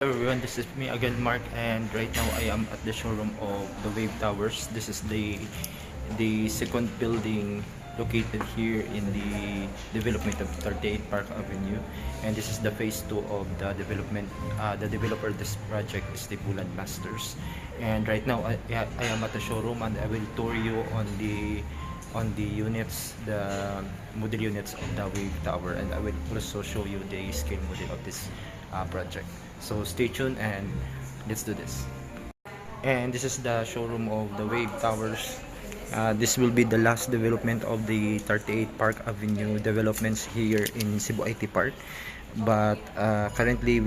Hello everyone, this is me again, Mark, and right now I am at the showroom of the Wave Towers. This is the second building located here in the development of 38 Park Avenue, and this is the phase 2 of the development. The developer of this project is the Bulan Masters, and right now I am at the showroom, and I will tour you on the units, the model units of the Wave Tower, and I will also show you the scale model of this project. So stay tuned and let's do this. And this is the showroom of the Wave Towers. This will be the last development of the 38 Park Avenue developments here in Cebu IT Park. But currently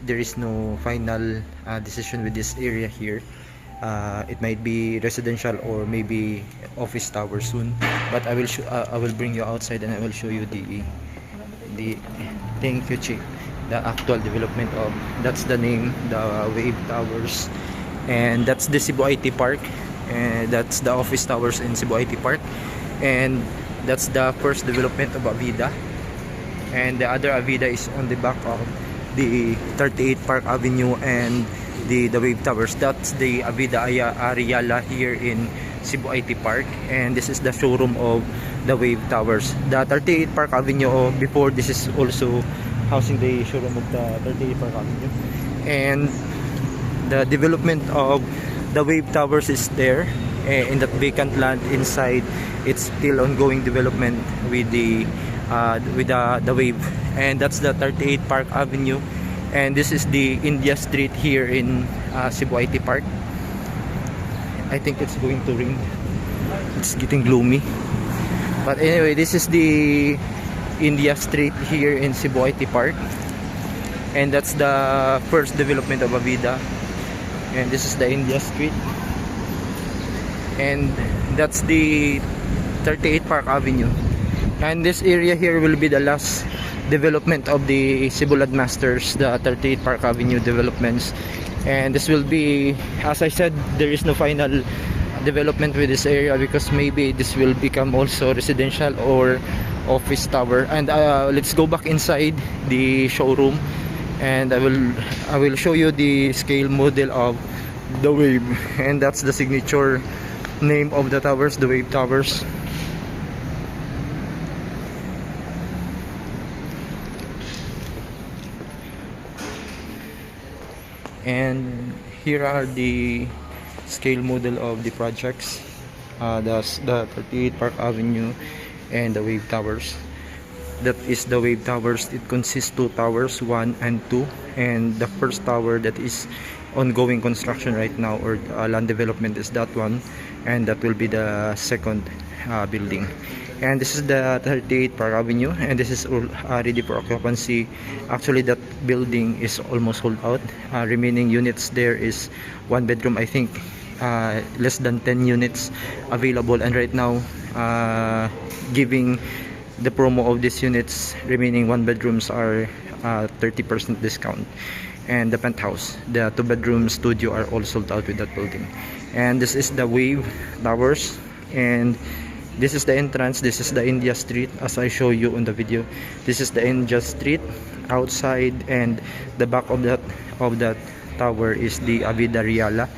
there is no final decision with this area here. It might be residential or maybe office tower soon. But I will bring you outside and I will show you the thank you, Chief, the actual development of, that's the name, the Wave Towers, and that's the Cebu IT Park, and that's the office towers in Cebu IT Park, and that's the first development of Avida, and the other Avida is on the back of the 38 Park Avenue and the Wave Towers. That's the Avida Ariala here in Cebu IT Park, and this is the showroom of the Wave Towers. The 38 Park Avenue before this is also housing the showroom of the 38 Park Avenue, and the development of the Wave Towers is there in that vacant land inside. It's still ongoing development with the Wave, and that's the 38 Park Avenue, and this is the India Street here in Cebu IT Park. I think it's going to rain, it's getting gloomy, but anyway, this is the India Street here in Cebu IT Park, and that's the first development of Avida, and this is the India Street, and that's the 38 Park Avenue, and this area here will be the last development of the Cebulan Masters, the 38 Park Avenue developments, and this will be, as I said, there is no final development with this area because maybe this will become also residential or office tower. And let's go back inside the showroom, and I will show you the scale model of the Wave, and that's the signature name of the towers, the Wave Towers. And here are the scale model of the projects, the 38 Park Avenue and the Wave Towers. That is the Wave Towers. It consists two towers, 1 and 2, and the first tower that is ongoing construction right now, or land development, is that one, and that will be the second building. And this is the 38 Park Avenue, and this is all ready for occupancy. Actually, that building is almost sold out. Remaining units there is 1 bedroom, I think, less than 10 units available, and right now giving the promo of these units, remaining 1 bedrooms are 30% discount, and the penthouse, the 2 bedroom studio, are all sold out with that building. And this is the Wave Towers, and this is the entrance. This is the India Street, as I show you on the video. This is the India Street outside, and the back of that tower is the Avida Riala,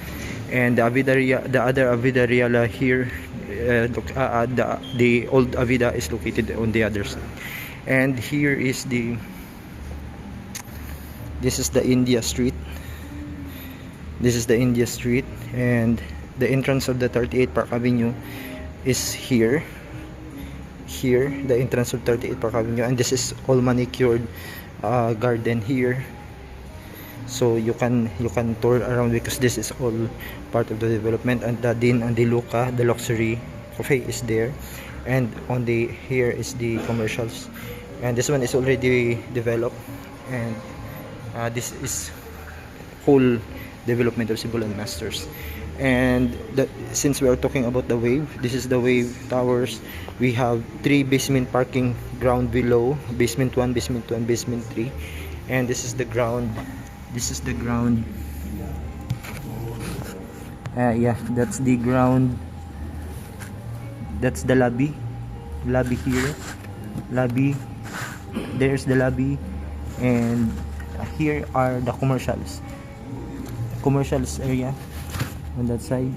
and the other Avida Riala here, the old Avida is located on the other side. And here is this is the India Street. This is the India Street, and the entrance of the 38 Park Avenue is here, the entrance of 38 Park Avenue, and this is all manicured garden here, so you can tour around because this is all part of the development. And the Din and the Luca, the luxury cafe, is there, and on the here is the commercials, and this one is already developed, and this is whole development of Cebulan Masters. And since we are talking about the Wave, this is the Wave Towers. We have 3 basement parking ground below, basement 1, basement 2, and basement 3, and this is the ground. That's the ground. That's the ground. That's the lobby here, lobby, there's the lobby, and here are the commercials area on that side.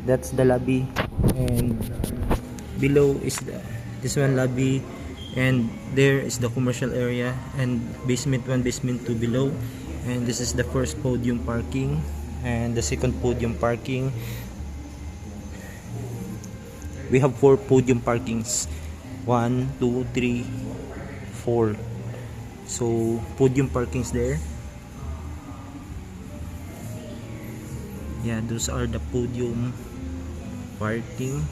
That's the lobby, and below is this one lobby, and there is the commercial area, and basement 1, basement 2 below. And this is the first podium parking and the second podium parking. We have 4 podium parkings, 1 2 3 4. So podium parkings there. Yeah, those are the podium parking.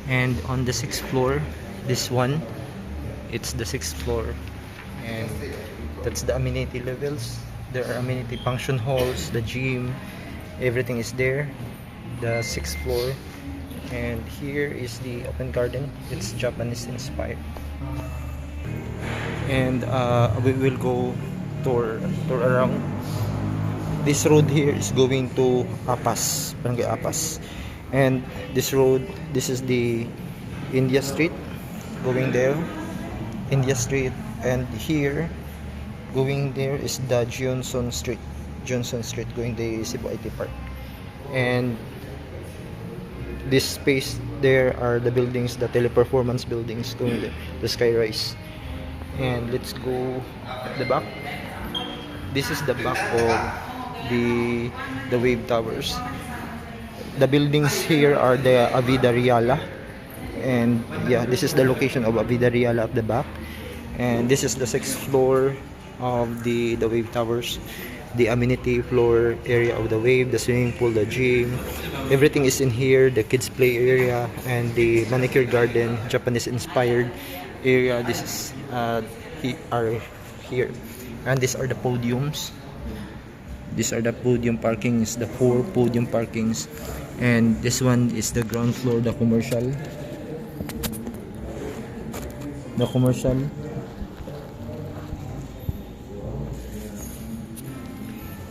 And on the 6th floor, this one, it's the 6th floor, and that's the amenity levels. There are amenity function halls, the gym, everything is there. The 6th floor, and here is the open garden. It's Japanese inspired. And we will go tour around. This road here is going to Apas, Barangay Apas, and this road, this is the India Street going there, India Street, and here going there is the Johnson Street going the Cebu IT Park. And this space there are the buildings, the teleperformance buildings going there, the Skyrise. And let's go at the back. This is the back of the Wave Towers. The buildings here are the Avida Reala, and yeah, this is the location of Avida Reala at the back. And this is the 6th floor of the Wave Towers, the amenity floor area of the Wave, the swimming pool, the gym, everything is in here. The kids play area and the manicure garden, Japanese inspired area. This is here, and these are the podiums. These are the podium parkings, the 4 podium parkings, and this one is the ground floor, the commercial.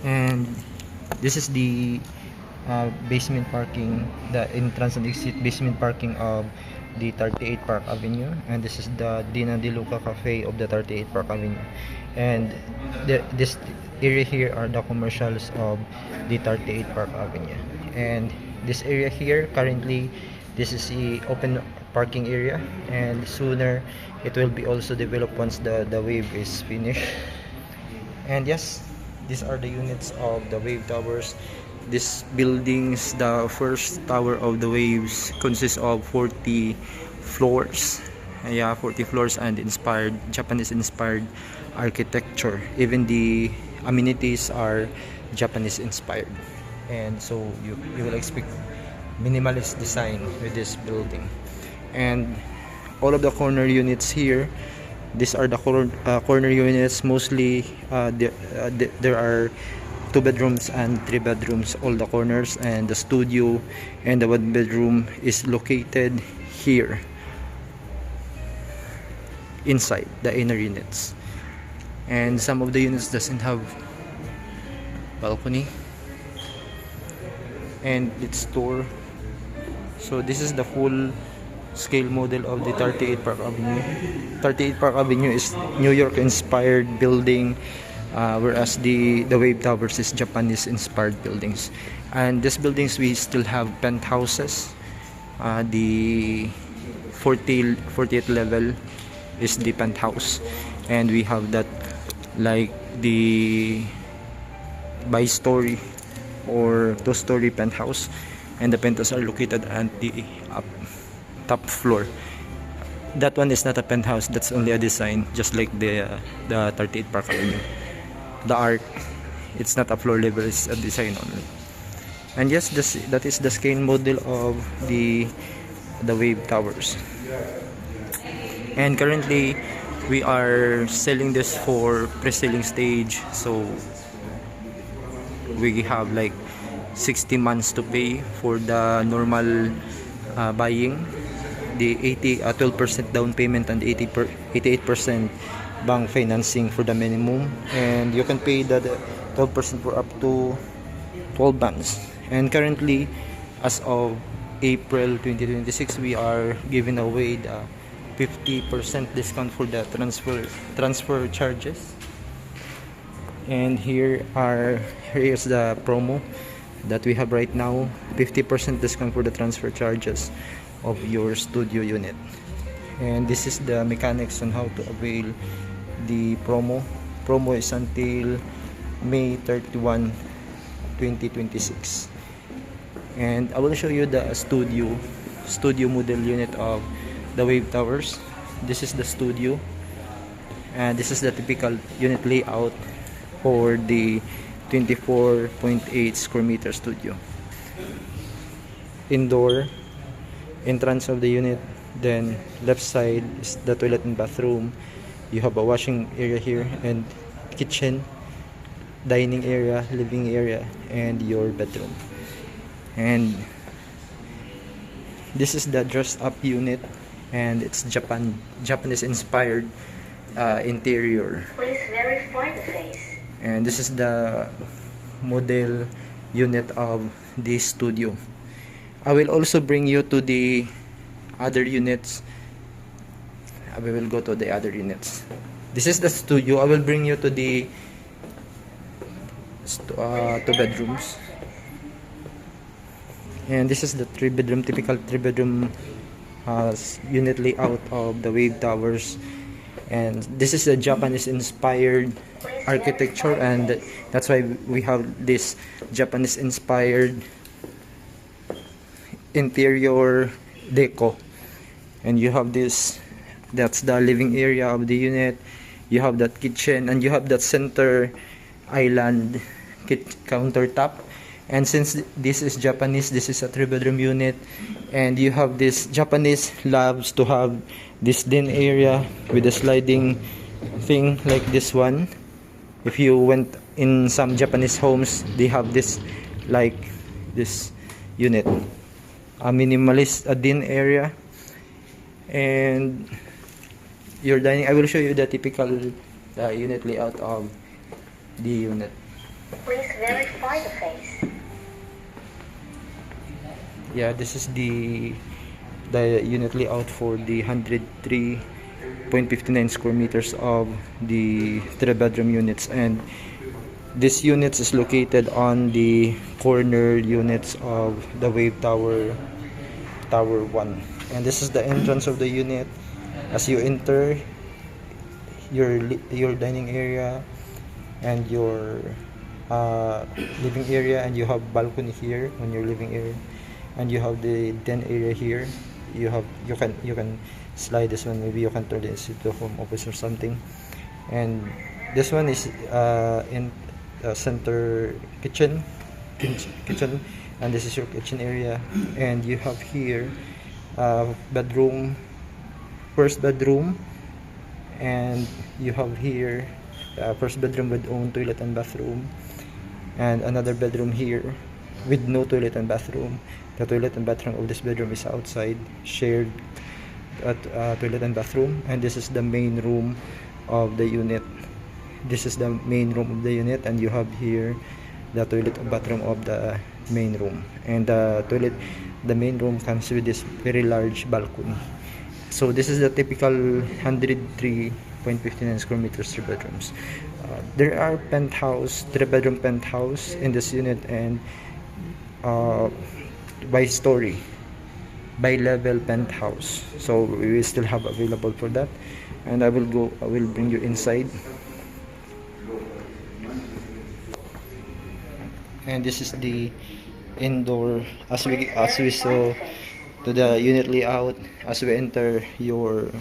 And this is the basement parking, the entrance and exit basement parking of the 38 Park Avenue. And this is the Dina De Luca Cafe of the 38 Park Avenue. And this area here are the commercials of the 38 Park Avenue. And this area here, currently this is the open parking area, and sooner it will be also developed once the Wave is finished. And yes, these are the units of the Wave Towers. This buildings, the first tower of the Waves, consists of 40 floors. Yeah, 40 floors, and inspired, Japanese inspired architecture. Even the amenities are Japanese inspired, and so you will expect minimalist design with this building. And all of the corner units here, these are the corner units. Mostly there are 2 bedrooms and 3 bedrooms, all the corners, and the studio and the 1 bedroom is located here inside the inner units. And some of the units doesn't have balcony, and it's tour. So this is the full scale model of the 38 Park Avenue. 38 Park Avenue is New York inspired building, whereas the Wave Towers is Japanese inspired buildings. And these buildings, we still have penthouses. The 40th level is the penthouse, and we have that like the bi-story or 2-story penthouse, and the penthouse are located at the top floor. That one is not a penthouse, that's only a design, just like the 38 Park Avenue. The art, it's not a floor level, it's a design only. And yes, that is the scale model of the Wave Towers. And currently we are selling this for pre-selling stage, so we have like 60 months to pay for the normal buying, the 12% down payment and 88% bank financing for the minimum, and you can pay the 12% for up to 12 months. And currently, as of April 2026, we are giving away the 50% discount for the transfer charges. And here's the promo that we have right now, 50% discount for the transfer charges of your studio unit. And this is the mechanics on how to avail the promo. Promo is until May 31, 2026. And I will show you the studio model unit of the Wave Towers. This is the studio, and this is the typical unit layout for the 24.8 square meter studio. Indoor, entrance of the unit, then left side is the toilet and bathroom. You have a washing area here, and kitchen, dining area, living area, and your bedroom. And this is the dressed up unit, and it's Japanese inspired interior. Please verify the face. And this is the model unit of this studio. I will also bring you to the other units. We will go to the other units. This is the studio. I will bring you to the two bedrooms. And this is the typical three bedroom unit layout of the Wave Towers. And this is a Japanese inspired architecture, and that's why we have this Japanese inspired interior deco. And you have this, that's the living area of the unit. You have that kitchen, and you have that center island countertop. And since this is Japanese, this is a 3-bedroom unit, and you have this Japanese loves to have this den area with a sliding thing like this one. If you went in some Japanese homes, they have this like this unit, a minimalist den area. And your dining, I will show you the typical unit layout of the unit. Please verify the face. Yeah, this is the unit layout for the 103.59 square meters of the 3-bedroom units. And this unit is located on the corner units of the Wave Tower 1. And this is the entrance of the unit. As you enter, your dining area and your living area, and you have balcony here on your living area, and you have the den area here. You can slide this one. Maybe you can turn this into a home office or something. And this one is in center kitchen, and this is your kitchen area. And you have here bedroom, first bedroom, and you have here first bedroom with own toilet and bathroom, and another bedroom here with no toilet and bathroom. The toilet and bathroom of this bedroom is outside, shared toilet and bathroom. And this is the main room of the unit. This is the main room of the unit, and you have here the toilet and bathroom of the main room. And the main room comes with this very large balcony. So this is the typical 103.59 square meters 3 bedrooms. There are 3-bedroom penthouse in this unit, and by story, by level penthouse. So we will still have available for that. And I will bring you inside. And this is the indoor, as we saw to the unit layout. As we enter your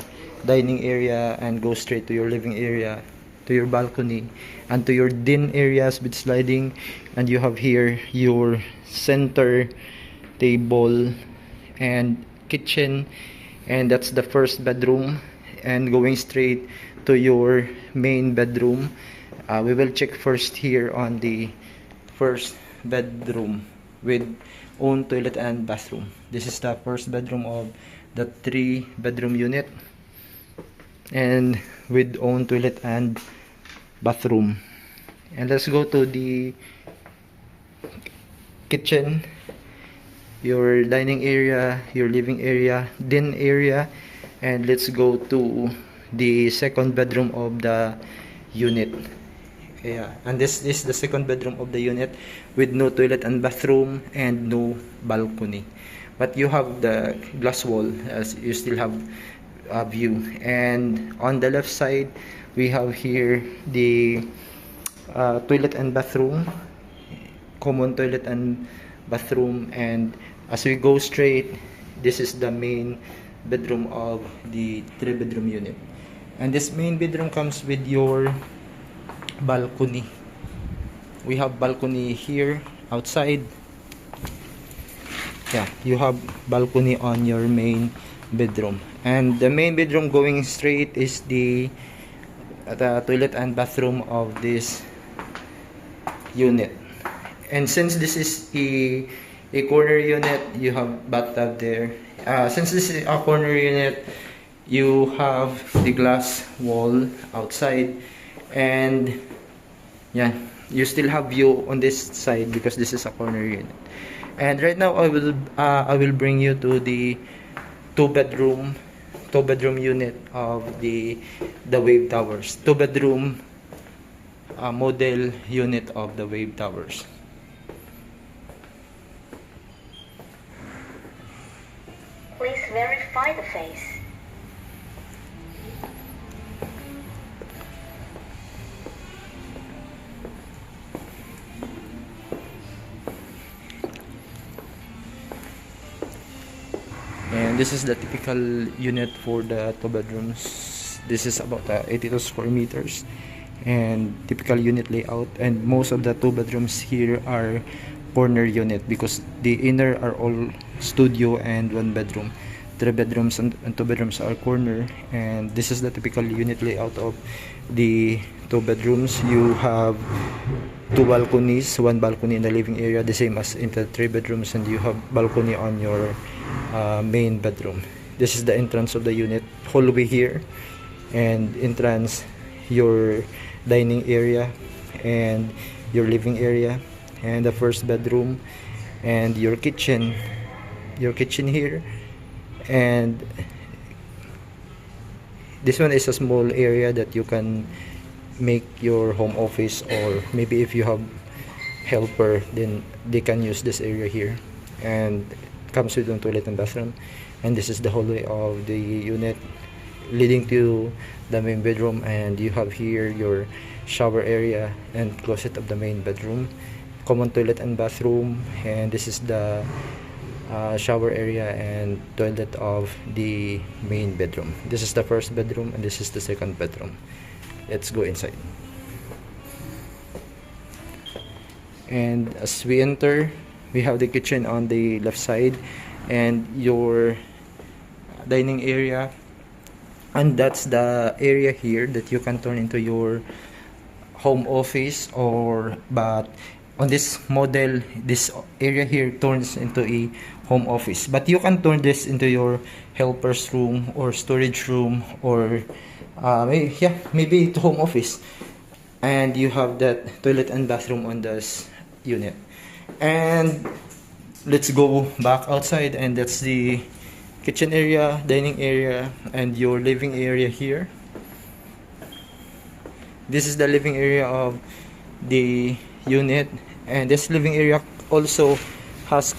dining area and go straight to your living area, to your balcony, and to your den areas with sliding. And you have here your center table and kitchen, and that's the first bedroom. And going straight to your main bedroom, we will check first here on the first bedroom with own toilet and bathroom. This is the first bedroom of the 3-bedroom unit, and with own toilet and bathroom. And let's go to the kitchen, your dining area, your living area, den area, and let's go to the second bedroom of the unit. Yeah, and this is the second bedroom of the unit with no toilet and bathroom and no balcony, but you have the glass wall as you still have a view. And on the left side we have here the toilet and bathroom, common toilet and bathroom. And as we go straight, this is the main bedroom of the 3-bedroom unit, and this main bedroom comes with your balcony. We have balcony here outside. Yeah, you have balcony on your main bedroom, and the main bedroom going straight is the toilet and bathroom of this unit. And since this is a corner unit, you have bathtub there. Since this is a corner unit, you have the glass wall outside, and yeah, you still have view on this side because this is a corner unit. And right now I will bring you to the two bedroom unit of the Wave Towers, 2-bedroom model unit of the Wave Towers. Please verify the face. And this is the typical unit for the 2 bedrooms. This is about 82 square meters and typical unit layout. And most of the 2 bedrooms here are corner unit because the inner are all studio and 1 bedroom. 3 bedrooms and 2 bedrooms are corner. And this is the typical unit layout of the 2 bedrooms. You have 2 balconies, 1 balcony in the living area, the same as in the 3 bedrooms, and you have balcony on your main bedroom. This is the entrance of the unit, hallway here, and entrance, your dining area and your living area, and the first bedroom, and your kitchen here. And this one is a small area that you can make your home office, or maybe if you have helper, then they can use this area here. And comes with a toilet and bathroom. And this is the hallway of the unit leading to the main bedroom. And you have here your shower area and closet of the main bedroom, common toilet and bathroom. And this is the shower area and toilet of the main bedroom. This is the first bedroom and this is the second bedroom. Let's go inside. And as we enter, we have the kitchen on the left side and your dining area, and that's the area here that you can turn into your home office. But on this model, this area here turns into a home office, but you can turn this into your helper's room or storage room, or maybe to home office. And you have that toilet and bathroom on this unit. And let's go back outside, and that's the kitchen area, dining area, and your living area here. This is the living area of the unit, and this living area also has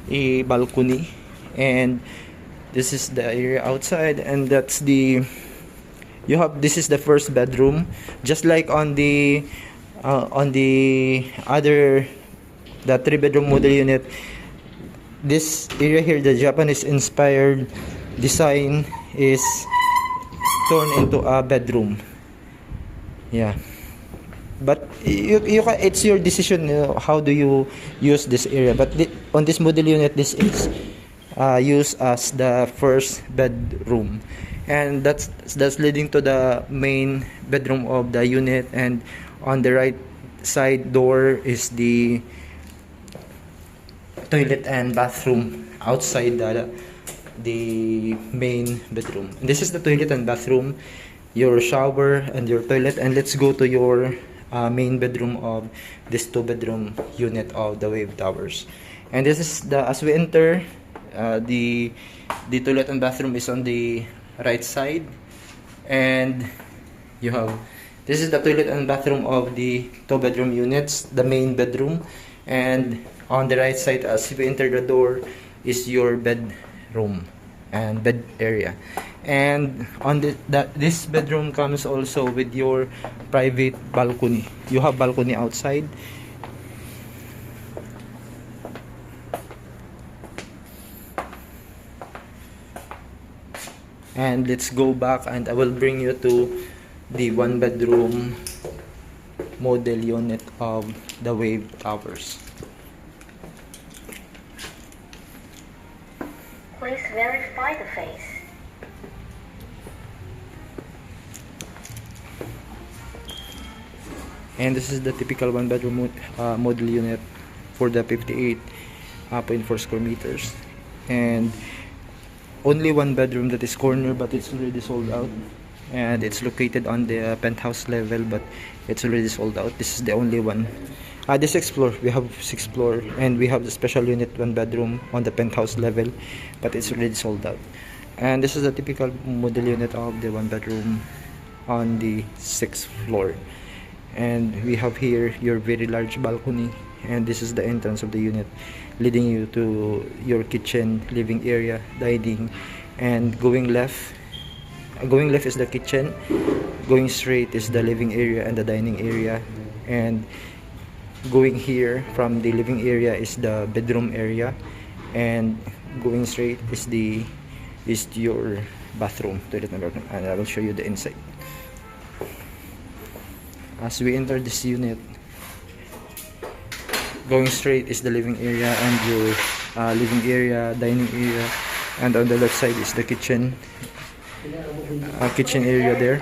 a balcony. And this is the area outside, and that's this is the first bedroom, just like on the other, the 3-bedroom model unit. This area here, the Japanese inspired design, is turned into a bedroom. Yeah, but you can, it's your decision, how do you use this area. But on this model unit, this is used as the first bedroom, and that's leading to the main bedroom of the unit. And on the right side door is the toilet and bathroom outside the main bedroom. And this is the toilet and bathroom, your shower and your toilet. And let's go to your main bedroom of this 2-bedroom unit of the Wave Towers. And this is the, as we enter, the toilet and bathroom is on the right side, and you have, this is the toilet and bathroom of the 2-bedroom units, the main bedroom, and on the right side as you enter the door is your bedroom and bed area. And on this bedroom comes also with your private balcony. You have balcony outside. And let's go back and I will bring you to the 1-bedroom model unit of the Wave Towers. Please verify the face. And this is the typical 1-bedroom model unit for the 58.4 square meters. And only 1 bedroom that is corner, but it's already sold out. And it's located on the penthouse level, but it's already sold out. This is the only one. This 6th floor, we have 6th floor, and we have the special unit 1 bedroom on the penthouse level, but it's already sold out. And this is a typical model unit of the 1 bedroom on the 6th floor. And we have here your very large balcony, and this is the entrance of the unit, leading you to your kitchen, living area, dining. And going left is the kitchen, going straight is the living area and the dining area, and going here from the living area is the bedroom area, and going straight is your bathroom, toilet and bathroom, and I will show you the inside. As we enter this unit, going straight is the living area and your living area, dining area, and on the left side is the kitchen area there.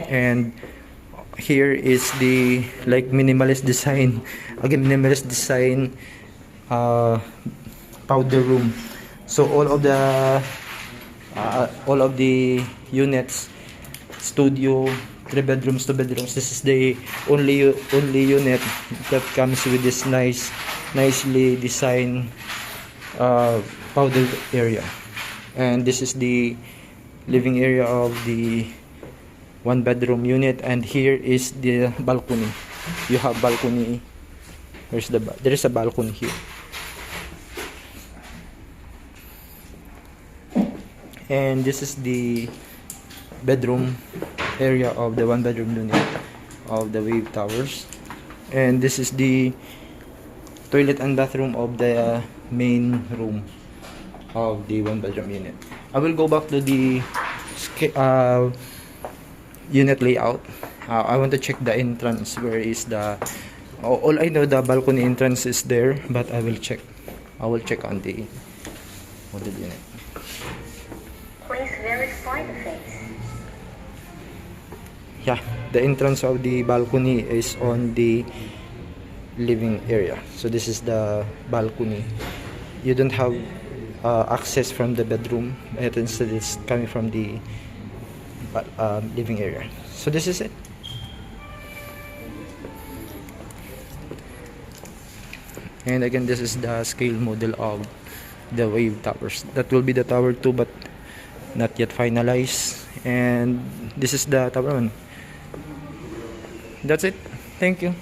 And here is the like minimalist design, again minimalist design powder room. So all of the units, studio, 3 bedrooms, 2 bedrooms, this is the only unit that comes with this nicely designed powder area. And this is the living area of the 1 bedroom unit, and here is the balcony. You have balcony. There is a balcony here. And this is the bedroom area of the 1 bedroom unit of the Wave Towers. And this is the toilet and bathroom of the main room of the 1 bedroom unit. I will go back to the unit layout. I want to check the entrance. Where is the all I know, the balcony entrance is there, but I will check on the model unit. Please verify the face. Yeah, the entrance of the balcony is on the living area. So this is the balcony. You don't have access from the bedroom, but instead it's coming from the living area. So this is it. And again, this is the scale model of the Wave Towers. That will be the tower 2, but not yet finalized. And this is the tower 1. That's it. Thank you.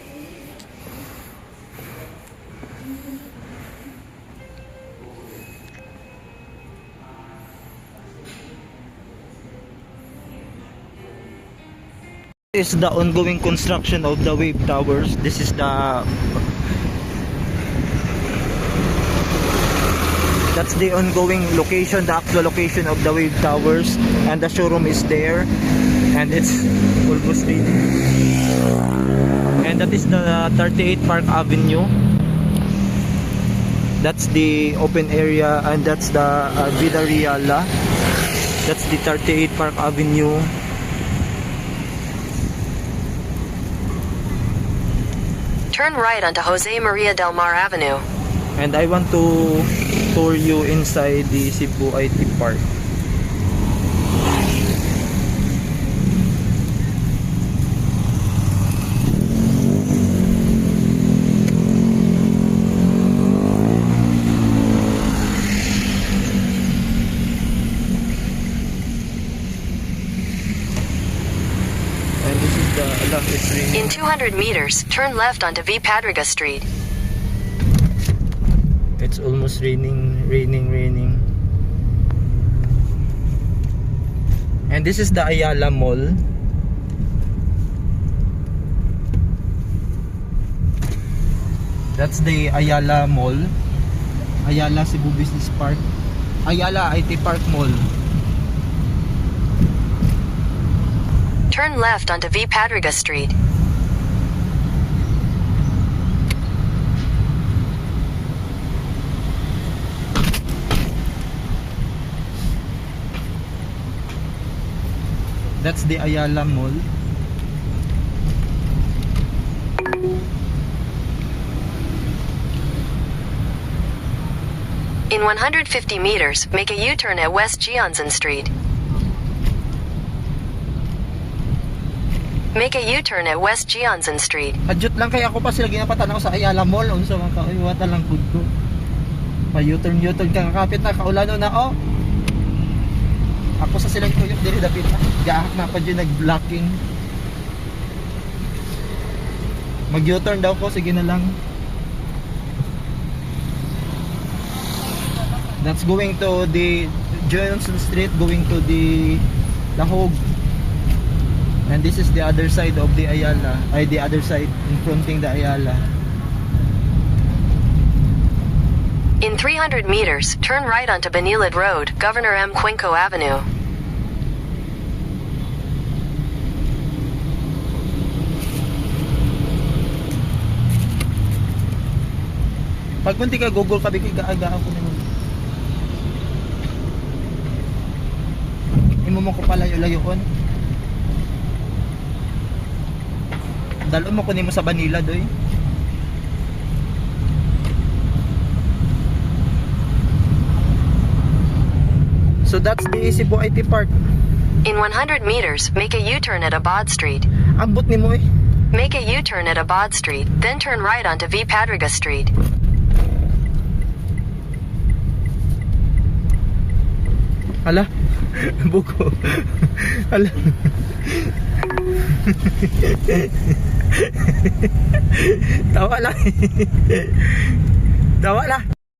This is the ongoing construction of the Wave Towers. This is that's the ongoing location, the actual location of the Wave Towers, and the showroom is there, and it's almost ready. And that is the 38 Park Avenue. That's the open area, and that's the Vida Reala. That's the 38 Park Avenue. Turn right onto Jose Maria del Mar Avenue. And I want to tour you inside the Cebu IT Park. In 200 meters, turn left onto V. Padriga Street. It's almost raining. And this is the Ayala Mall. That's the Ayala Mall. Ayala Cebu Business Park. Ayala IT Park Mall. Turn left onto V. Padriga Street. That's the Ayala Mall. In 150 meters, make a U-turn at West Gionson Street. Make a U-turn at West Gionson Street. Adjut lang kaya ako pa sila ginapatanaw sa Ayala Mall. Unsa man ka iwata lang pud ko. Pa U-turn ka kapit na kaulano na oh. Ako sa silang tuyok diri dapit na. Gaak na pa dyan nag-blocking. Mag U-turn daw ko, sige na lang. That's going to the Johnson Street, going to the Lahog. And this is the other side of the Ayala. Ay, the other side, confronting the Ayala. In 300 meters, turn right onto Banilad Road, Governor M. Cuenco Avenue. Pag munti ka Google ka, bigay gaaga ako naman. Imo mo ko palayo-layoon. Dalon mo ko nimo sa Banilad doy. So that's the Cebu IT Park. In 100 meters, make a U-turn at Abad Street. Ambot nimo eh. Make a U-turn at Abad Street, then turn right onto V. Padriga Street. Hala. Buko. Hala. Tawa lang. Tawa lang.